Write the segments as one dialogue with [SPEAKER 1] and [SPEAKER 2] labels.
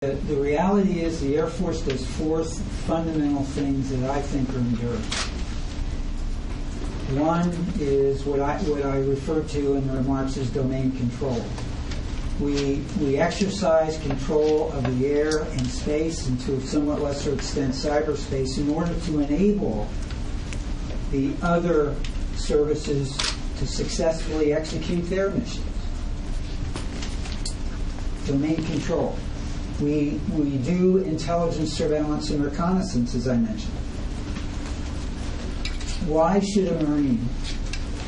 [SPEAKER 1] The reality is the Air Force does four fundamental things that I think are enduring. One is what I refer to in the remarks as domain control. We exercise control of the air and space, and to a somewhat lesser extent cyberspace, in order to enable the other services to successfully execute their missions. Domain control. We do intelligence, surveillance, and reconnaissance, as I mentioned. Why should a Marine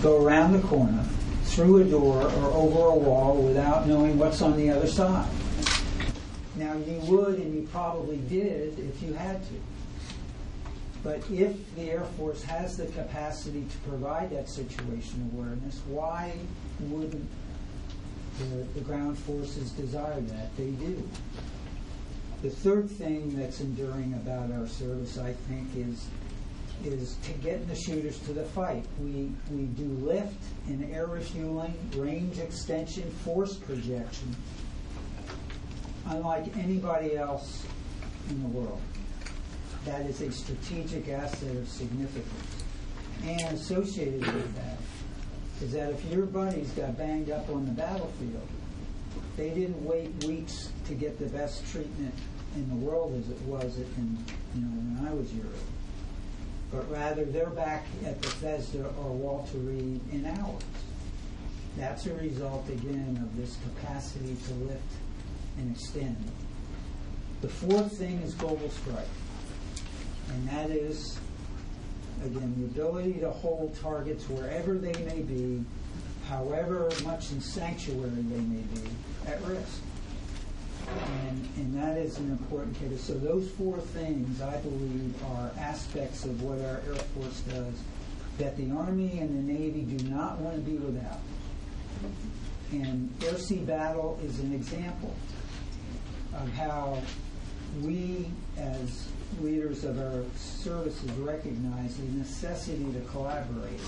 [SPEAKER 1] go around the corner, through a door, or over a wall without knowing what's on the other side? Now, you would, and you probably did, if you had to. But if the Air Force has the capacity to provide that situational awareness, why wouldn't the ground forces desire that? They do. The third thing that's enduring about our service, I think, is to get the shooters to the fight. We do lift and air refueling, range extension, force projection, unlike anybody else in the world. That is a strategic asset of significance. And associated with that is that if your buddies got banged up on the battlefield, they didn't wait weeks to get the best treatment in the world as it was when I was your age. But rather, they're back at Bethesda or Walter Reed in hours. That's a result, again, of this capacity to lift and extend. The fourth thing is global strike. And that is, again, the ability to hold targets wherever they may be, however much in sanctuary they may be, at risk. And that is an important case. So those four things, I believe, are aspects of what our Air Force does that the Army and the Navy do not want to be without. And air-sea battle is an example of how we, as leaders of our services, recognize the necessity to collaborate,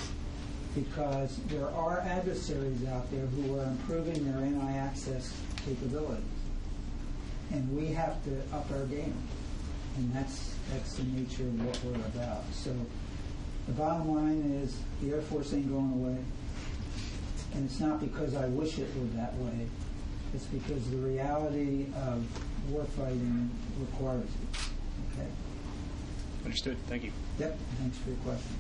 [SPEAKER 1] because there are adversaries out there who are improving their anti-access capabilities. And we have to up our game. And that's the nature of what we're about. So the bottom line is the Air Force ain't going away. And it's not because I wish it were that way. It's because the reality of warfighting requires it. Okay?
[SPEAKER 2] Understood. Thank you.
[SPEAKER 1] Yep. Thanks for your question.